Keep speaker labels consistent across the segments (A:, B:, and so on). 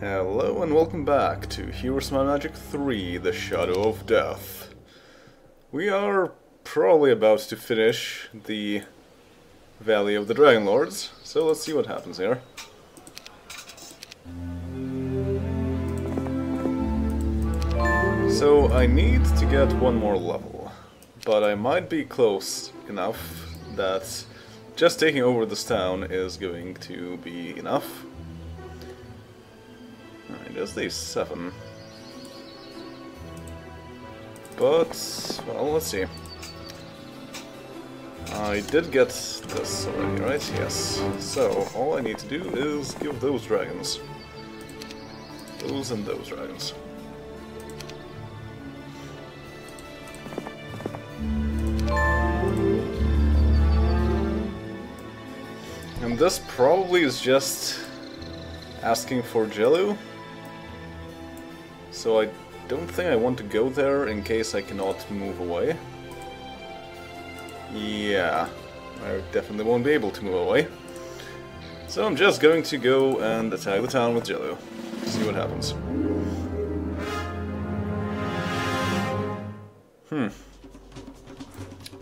A: Hello and welcome back to HoMM3 3, The Shadow of Death. We are probably about to finish the Valley of the Dragon Lords, so let's see what happens here. So I need to get one more level, but I might be close enough that just taking over this town is going to be enough. Alright, there's these 7. But, well, let's see. I did get this already, right? Yes. So, all I need to do is give those dragons. Those and those dragons. And this probably is just asking for Jello. So I don't think I want to go there in case I cannot move away. Yeah, I definitely won't be able to move away. So I'm just going to go and attack the town with Jello. See what happens.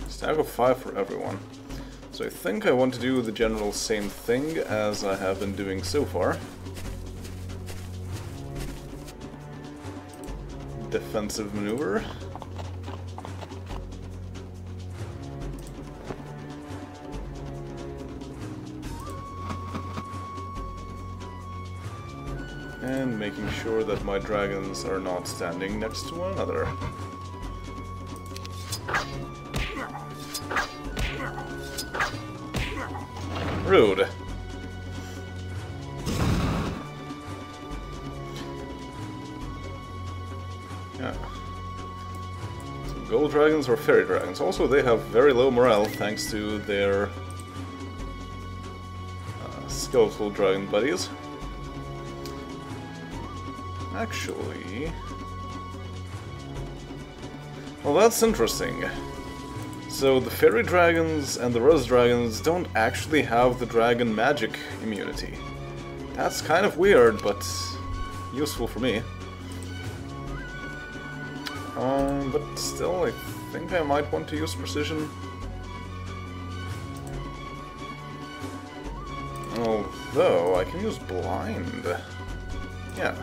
A: Stack of 5 for everyone. So I think I want to do the general same thing as I have been doing so far. Defensive maneuver. And making sure that my dragons are not standing next to one another. Rude. Yeah. So gold dragons or fairy dragons. Also, they have very low morale thanks to their skeletal dragon buddies. Actually... well, that's interesting. So the fairy dragons and the rose dragons don't actually have the dragon magic immunity. That's kind of weird, but useful for me. But still, I think I might want to use precision. Although, I can use blind. Yeah.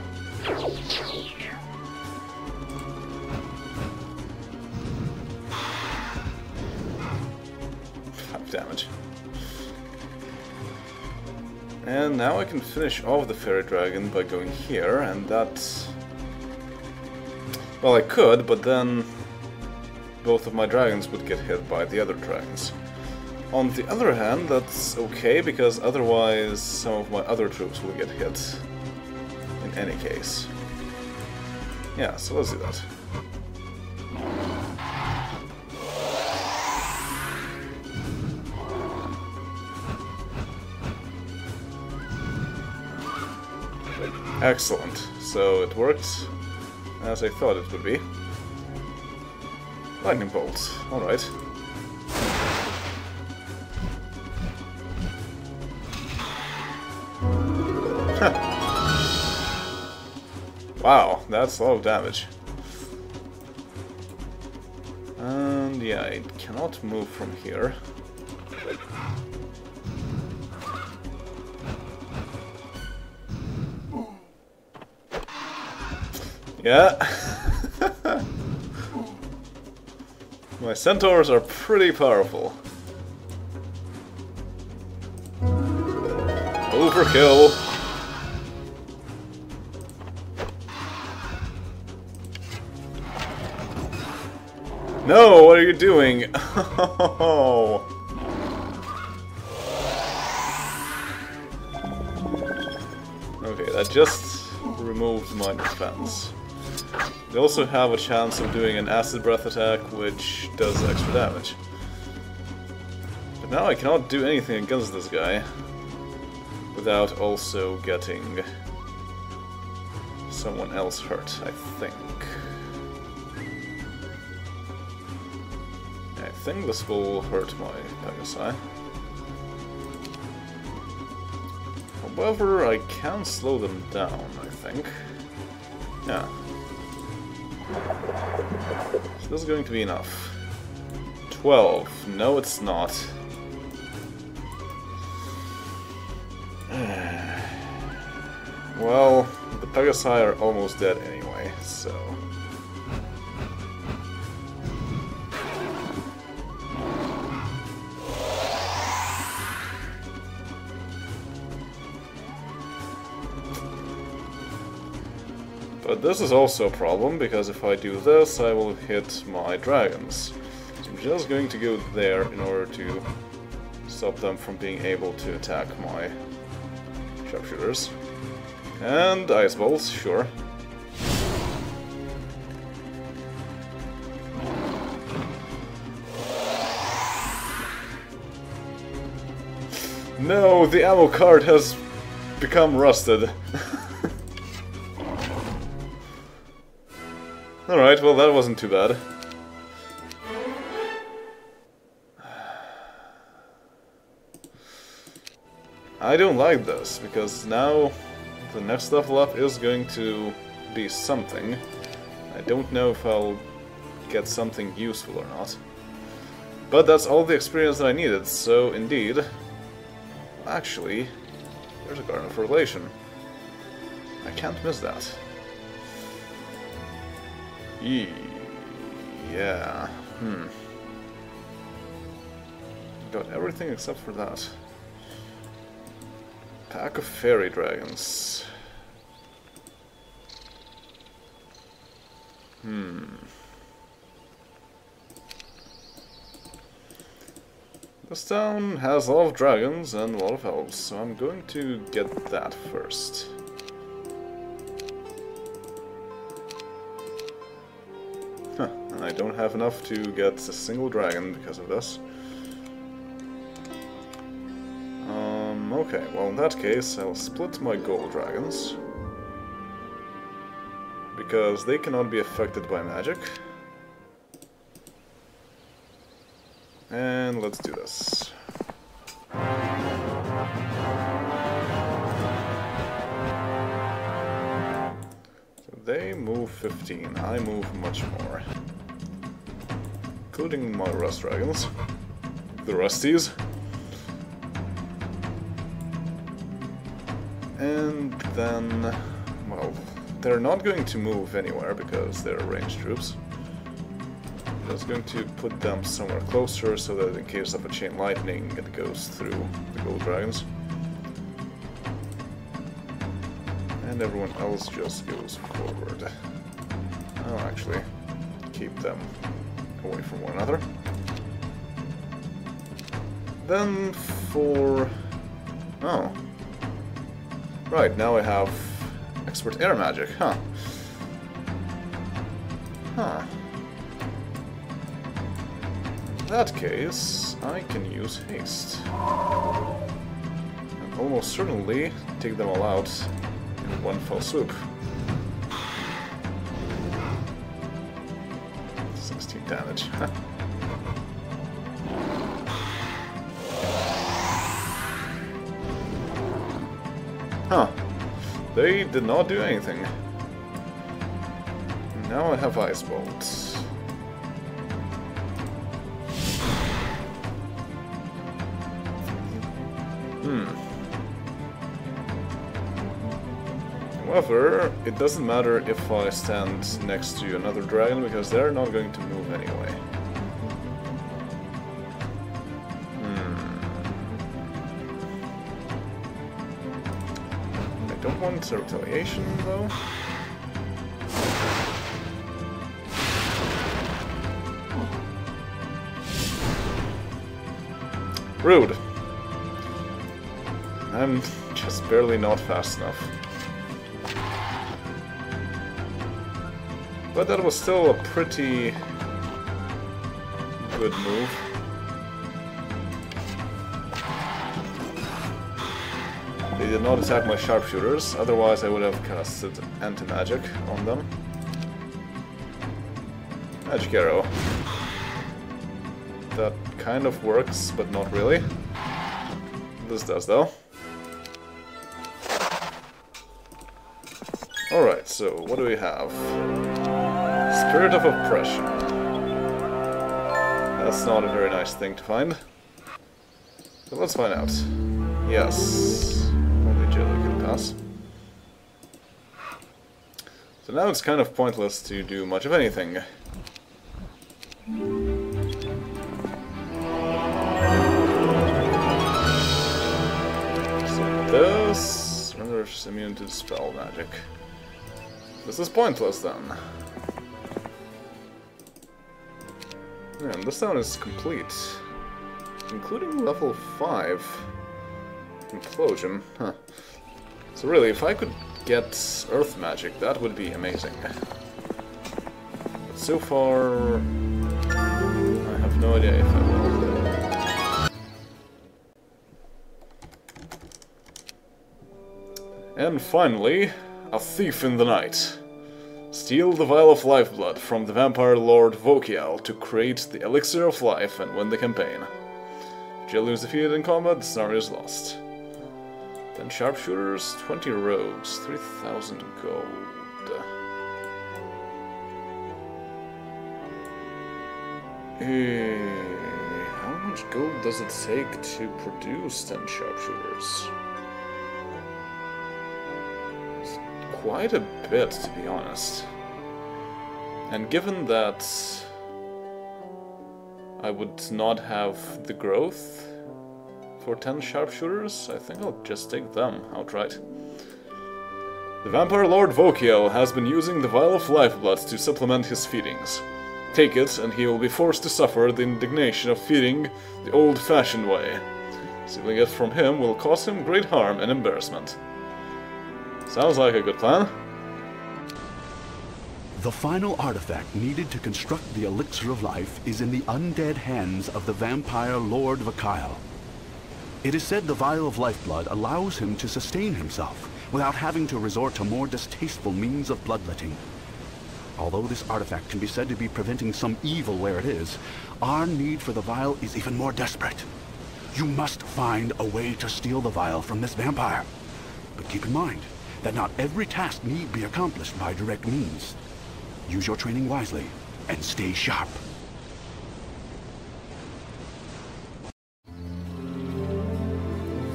A: 5 damage. And now I can finish off the fairy dragon by going here, and that's... well, I could, but then both of my dragons would get hit by the other dragons. On the other hand, that's okay, because otherwise some of my other troops will get hit in any case. Yeah, so let's do that. Excellent. So it worked as I thought it would be. Lightning bolt. Alright. Wow, that's a lot of damage. And yeah, I cannot move from here. Yeah. My centaurs are pretty powerful. Overkill. No, what are you doing? Oh. Okay, that just removed my defense. They also have a chance of doing an acid breath attack, which does extra damage. But now I cannot do anything against this guy without also getting someone else hurt, I think. I think this will hurt my Pegasi. However, I can slow them down, I think. Yeah. So this is going to be enough. 12. No, it's not. Well, the Pegasi are almost dead anyway, so... But this is also a problem, because if I do this, I will hit my dragons. So I'm just going to go there in order to stop them from being able to attack my sharpshooters. And ice bolts, sure. No, the ammo cart has become rusted. Alright, well that wasn't too bad. I don't like this, because now the next level up is going to be something. I don't know if I'll get something useful or not. But that's all the experience that I needed, so indeed... Actually, there's a Garden of Relation. I can't miss that. Yeah, Got everything except for that. Pack of fairy dragons. This town has a lot of dragons and a lot of elves, so I'm going to get that first. Huh, and I don't have enough to get a single dragon because of this. Okay, well in that case I'll split my gold dragons. Because they cannot be affected by magic. And let's do this. So they move 15, I move much more. Including my rust dragons. The rusties. And then, well, they're not going to move anywhere because they're ranged troops. I'm just going to put them somewhere closer so that in case of a chain lightning it goes through the gold dragons. And everyone else just goes forward. I'll actually keep them away from one another. Then for... oh. Right, now I have expert air magic, huh. Huh. In that case, I can use haste. And almost certainly take them all out in one fell swoop. 16 damage. Huh. They did not do anything. Now I have ice bolts. However, it doesn't matter if I stand next to another dragon because they're not going to move anyway. I don't want a retaliation though. Rude. I'm just barely not fast enough. But that was still a pretty good move. They did not attack my sharpshooters, otherwise I would have casted anti-magic on them. Magic arrow. That kind of works, but not really. This does though. Alright, so what do we have? Spirit of Oppression. That's not a very nice thing to find. But let's find out. Yes. Only Jelly can pass. So now it's kind of pointless to do much of anything. So this renders immune to spell magic. This is pointless then. Yeah, and this town is complete. Including level 5 Implosion. Huh. So really, if I could get Earth Magic, that would be amazing. But so far, I have no idea if I will. And finally, a thief in the night. Steal the vial of lifeblood from the vampire lord Vokial to create the elixir of life and win the campaign. If Jelly is defeated in combat, the scenario is lost. 10 sharpshooters, 20 rogues, 3,000 gold. How much gold does it take to produce 10 sharpshooters? It's quite a bit, to be honest. And given that I would not have the growth for 10 sharpshooters, I think I'll just take them outright. The Vampire Lord Vokiel has been using the Vial of Lifeblood to supplement his feedings. Take it, and he will be forced to suffer the indignation of feeding the old-fashioned way. Stealing it from him will cause him great harm and embarrassment. Sounds like a good plan.
B: The final artifact needed to construct the Elixir of Life is in the undead hands of the Vampire Lord Vokiel. It is said the Vial of Lifeblood allows him to sustain himself without having to resort to more distasteful means of bloodletting. Although this artifact can be said to be preventing some evil where it is, our need for the Vial is even more desperate. You must find a way to steal the Vial from this vampire. But keep in mind that not every task need be accomplished by direct means. Use your training wisely and stay sharp.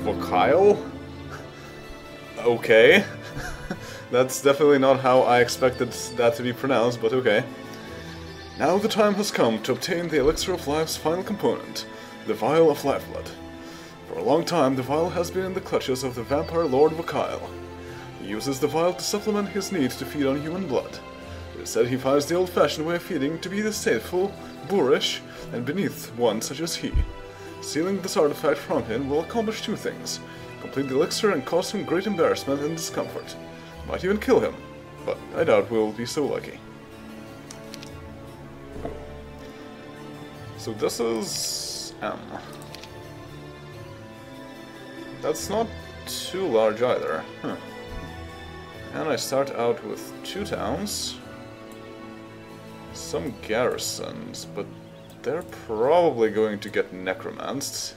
A: Vokiel? Okay. That's definitely not how I expected that to be pronounced, but okay. Now the time has come to obtain the Elixir of Life's final component, the Vial of Lifeblood. For a long time, the Vial has been in the clutches of the Vampire Lord Vokiel. He uses the Vial to supplement his need to feed on human blood. It is said he finds the old-fashioned way of feeding to be distasteful, boorish, and beneath one such as he. Stealing this artifact from him will accomplish two things: complete the elixir and cause him great embarrassment and discomfort. Might even kill him, but I doubt we'll be so lucky. So this is M. That's not too large either. Huh. And I start out with 2 towns, some garrisons, but they're probably going to get necromanced.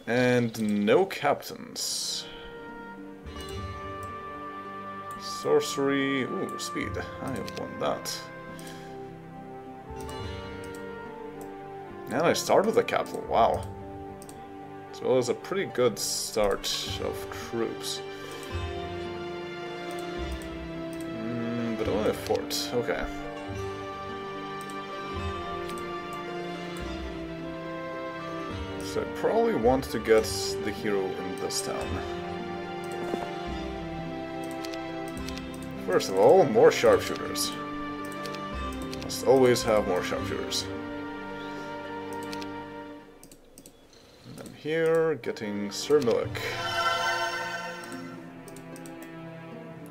A: And no captains. Sorcery, ooh, speed. I want that. And I start with a capital, wow. As well as a pretty good start of troops. But only a fort, okay. So I probably want to get the hero in this town. First of all, more sharpshooters. Must always have more sharpshooters. And then here, getting Sir Milik.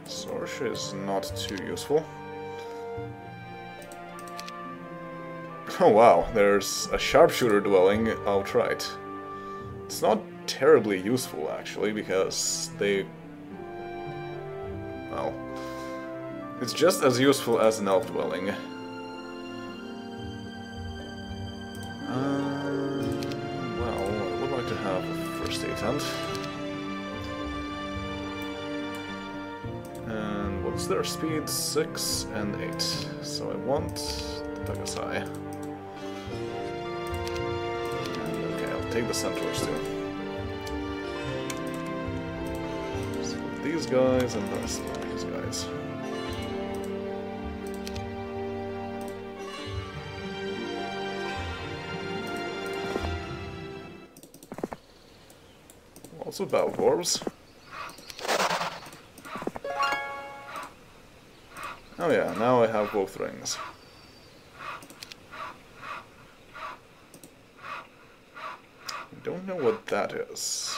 A: Sorcery is not too useful. Oh wow, there's a sharpshooter dwelling outright. It's not terribly useful actually, because they... well... it's just as useful as an elf dwelling. Well, I would like to have a first aid tent. What's their speed? 6 and 8. So I want the Pegasi. Okay, I'll take the Centaurs too. So these guys and these guys. Also battle dwarves. Oh yeah, now I have both rings. I don't know what that is.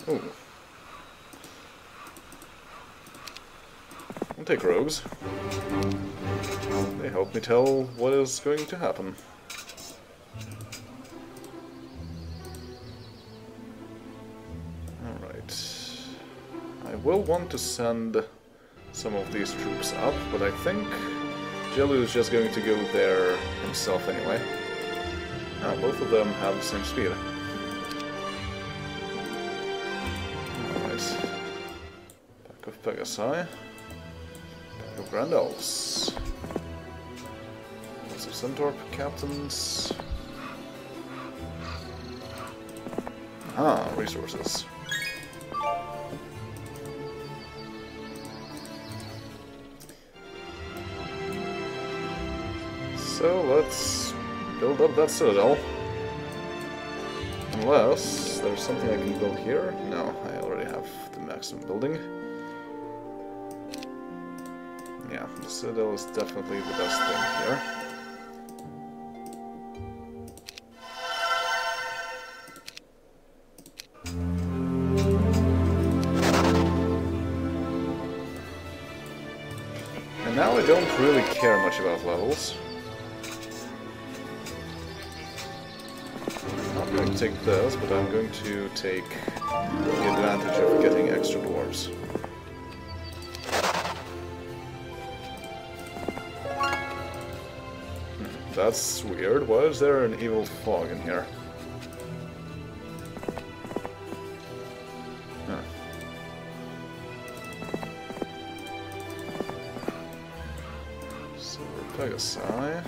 A: Oh. I'll take rogues. They help me tell what is going to happen. I will want to send some of these troops up, but I think Jellu is just going to go there himself anyway. Ah, both of them have the same speed. Alright. Pack of Pegasi. Pack of Grand Elves. Lots of Centaur captains. Ah, resources. So let's build up that citadel. Unless there's something I can build here. No, I already have the maximum building. Yeah, the citadel is definitely the best thing here. And now I don't really care much about levels. I'm going to take this, but I'm going to take the advantage of getting extra dwarves. That's weird. Why is there an evil fog in here? Huh. Silver Pegasi.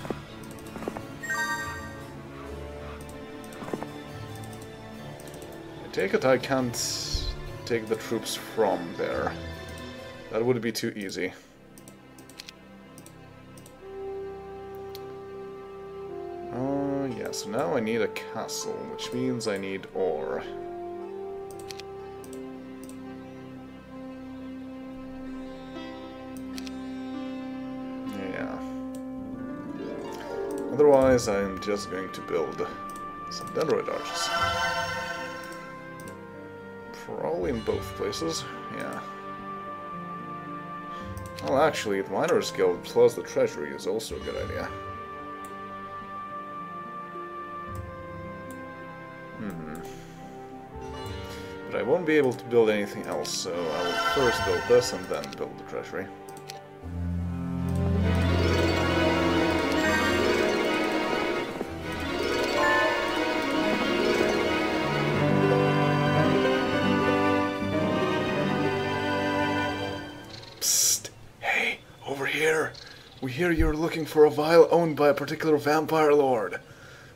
A: I take it I can't take the troops from there. That would be too easy. Yeah, so now I need a castle, which means I need ore. Yeah. Otherwise, I'm just going to build some dendroid arches. Probably in both places, yeah. Well, actually, the Miners Guild plus the Treasury is also a good idea. But I won't be able to build anything else, so I will first build this and then build the Treasury. We hear you're looking for a vial owned by a particular vampire lord.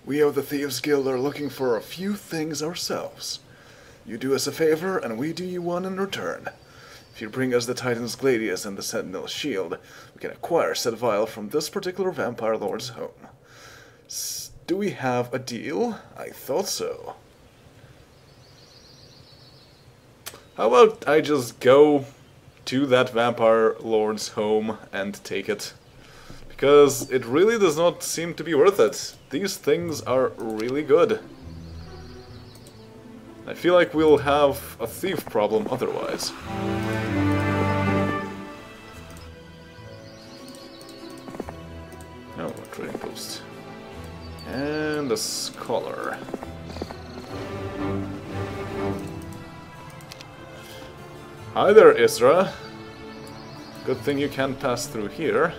A: We of the Thieves Guild are looking for a few things ourselves. You do us a favor, and we do you one in return. If you bring us the Titan's Gladius and the Sentinel's Shield, we can acquire said vial from this particular vampire lord's home. Do we have a deal? I thought so. How about I just go to that vampire lord's home and take it? Because it really does not seem to be worth it. These things are really good. I feel like we'll have a thief problem otherwise. Oh, a trading post. And a scholar. Hi there, Isra. Good thing you can't pass through here.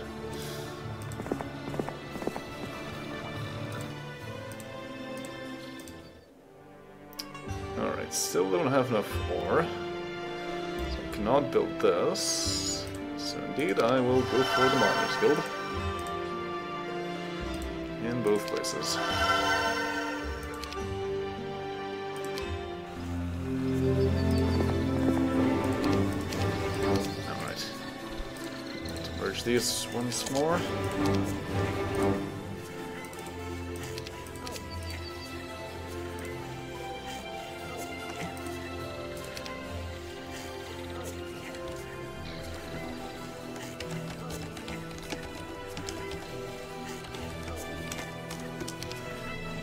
A: Alright, Still don't have enough ore, so I cannot build this. So indeed, I will go for the Miners Guild. In both places. Alright. Let's merge these once more.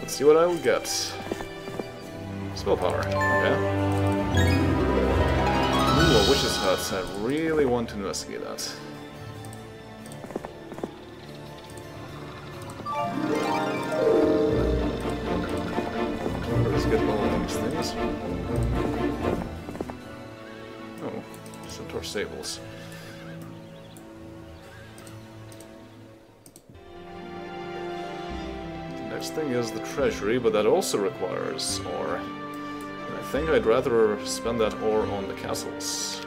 A: See what I will get. Spell power. Okay. Ooh, a witch's hut. I really want to investigate that. Let's get all these things. Oh, Centaur Stables. Next thing is the treasury, but that also requires ore. And I think I'd rather spend that ore on the castles.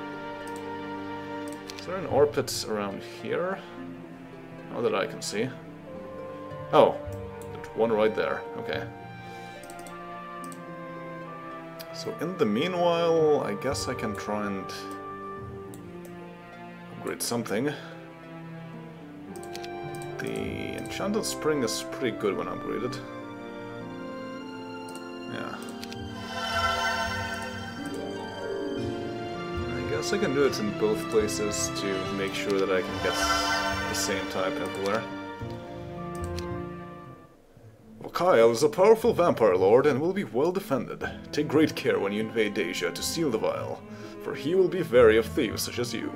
A: Is there an ore pit around here? Not that I can see. Oh, there's one right there. Okay. So in the meanwhile, I guess I can try and upgrade something. The Enchanted Spring is pretty good when upgraded. Yeah. I guess I can do it in both places to make sure that I can get the same type everywhere. Vakile is a powerful vampire lord and will be well defended. Take great care when you invade Asia to steal the vial, for he will be wary of thieves such as you.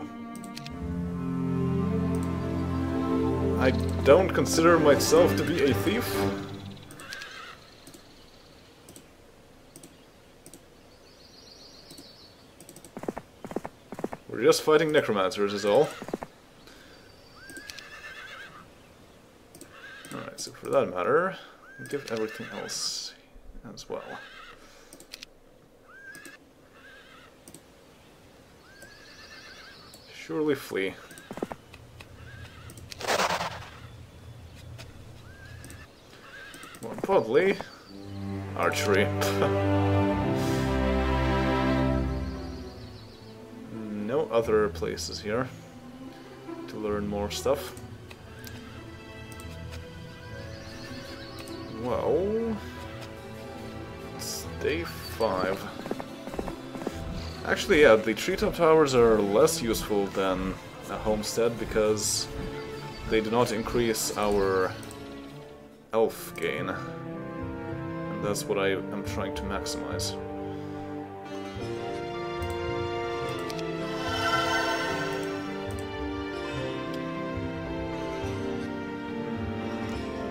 A: I don't consider myself to be a thief. We're just fighting necromancers is all. Alright, so for that matter, we'll give everything else as well. Surely flee. More importantly, archery. No other places here to learn more stuff. Well, it's day 5. Actually, yeah, the treetop towers are less useful than a homestead because they do not increase our elf gain, and that's what I am trying to maximize.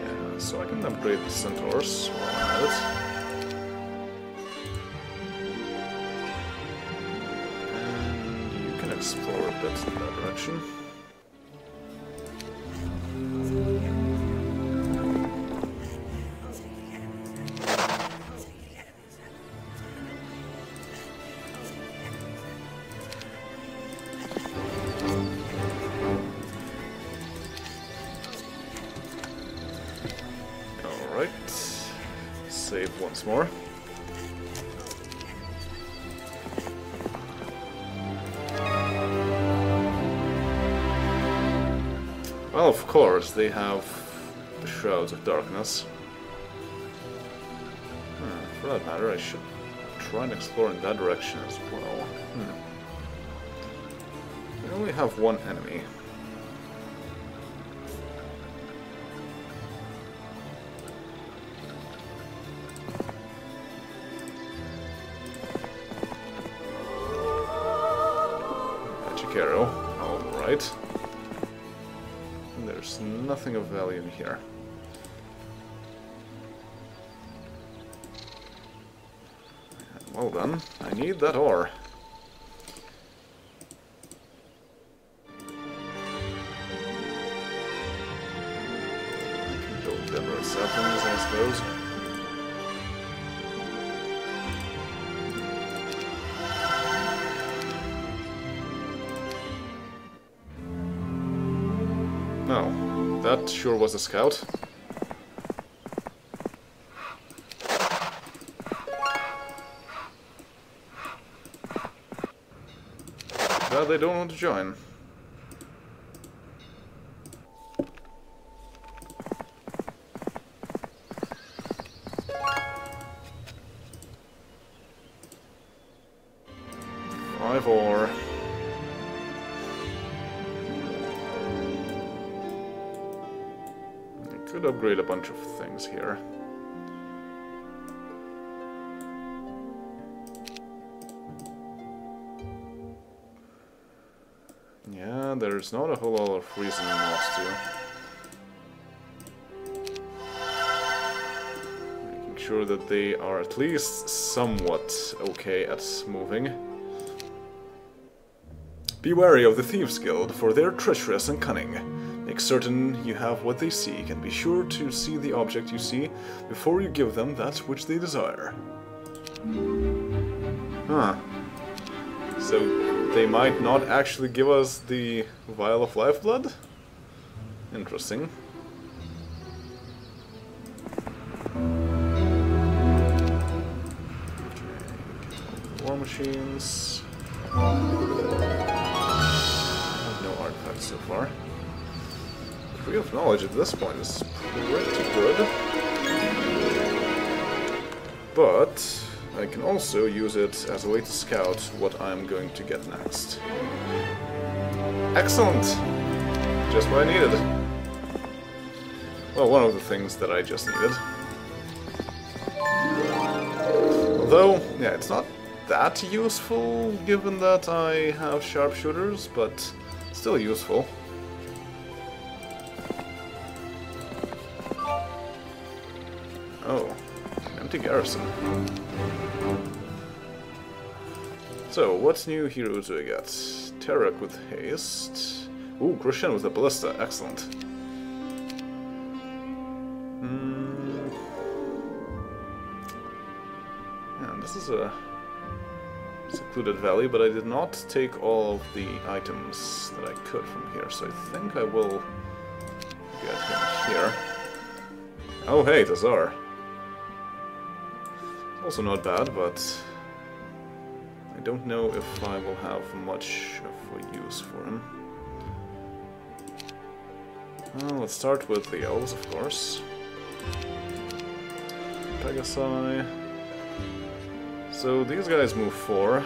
A: Yeah, so I can upgrade the centaurs while I'm at it. And you can explore a bit in that direction. Save once more. Well, of course, they have the Shrouds of Darkness. For that matter, I should try and explore in that direction as well. We only have one enemy. Alright. There's nothing of value in here. Well then, I need that ore. I can build emerald saplings, I suppose. Oh, that sure was a scout. Glad they don't want to join. Or I could upgrade a bunch of things here. Yeah, there's not a whole lot of reason not to. Making sure that they are at least somewhat okay at moving. Be wary of the Thieves' Guild, for their treacherous and cunning. Make certain you have what they seek, and be sure to see the object you see before you give them that which they desire. Huh. So they might not actually give us the Vial of Lifeblood? Interesting. War machines. So far. The Tree of Knowledge at this point is pretty good. But I can also use it as a way to scout what I'm going to get next. Excellent! Just what I needed. Well, one of the things that I just needed. Although, yeah, it's not that useful given that I have sharpshooters, but still useful. Oh, empty garrison. So, what new heroes do I get? Tarek with haste. Ooh, Grushin with a ballista. Excellent. Yeah, this is a secluded valley, but I did not take all of the items that I could from here, so I think I will get him here. Oh hey, the Tsar. Also not bad, but I don't know if I will have much of a use for him. Well, let's start with the elves, of course. Pegasi. So these guys move 4.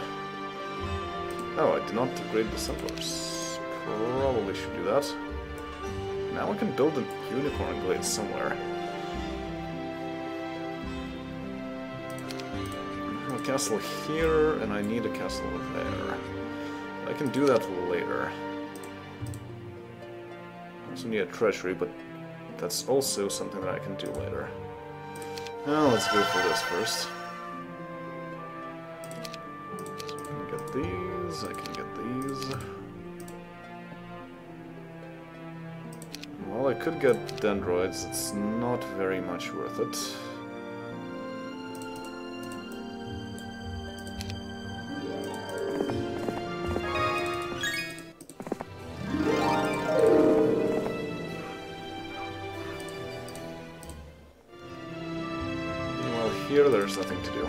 A: Oh, I did not upgrade the settlers. Probably should do that. Now I can build a unicorn glade somewhere. I have a castle here, and I need a castle there. I can do that later. I also need a treasury, but that's also something that I can do later. Now let's go for this first. These, I can get these. Well, I could get dendroids, it's not very much worth it. Well, here there's nothing to do.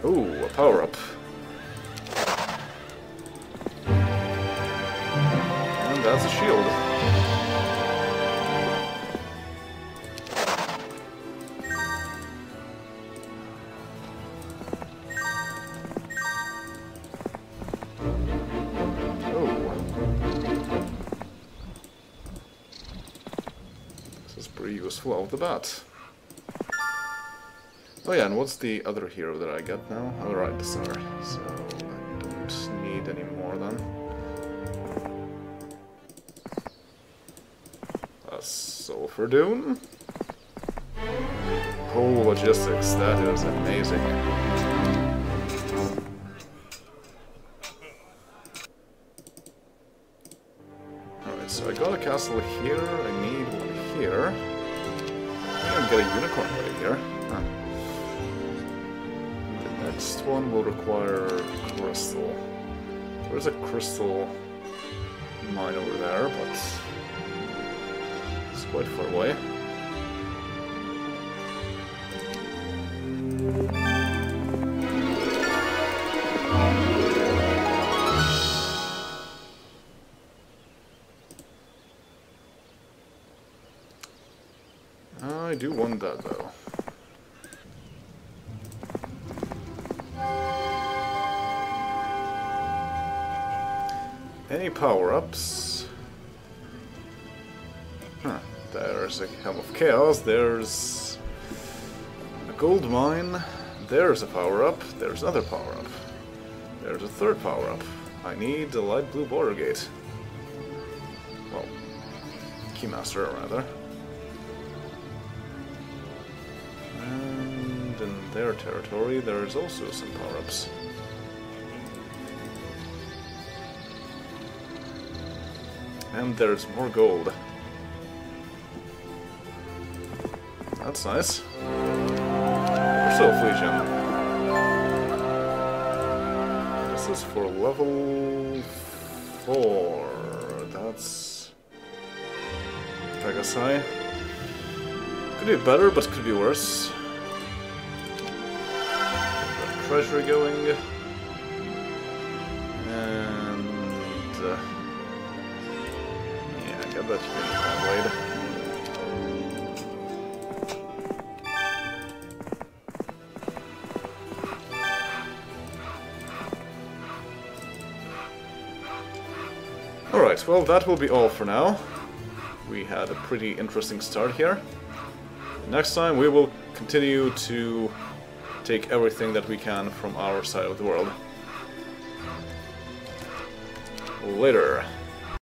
A: Ooh, a power-up. And that's a shield. Oh. This is pretty useful off the bat. Oh yeah, and what's the other hero that I get now? Oh right, the Tsar. So I don't need any more then. A Sulfur Dune? Oh, logistics, that is amazing. Alright, so I got a castle here, I need one here. I can get a unicorn right here. Huh. next one will require crystal. There's a crystal mine over there, but it's quite far away. I do want that though. Any power-ups? Huh. There's a Helm of Chaos, there's a gold mine, there's a power-up, there's another power-up. There's a third power-up. I need a light blue border gate. Well, Keymaster rather. And in their territory there's also some power-ups. And there's more gold. That's nice. Crystal Affliction. This is for level 4. That's Pegasi. Could be better, but could be worse. Got treasure going. And yeah, get that Unicorn Blade. Alright, well that will be all for now. We had a pretty interesting start here. Next time we will continue to take everything that we can from our side of the world. Later.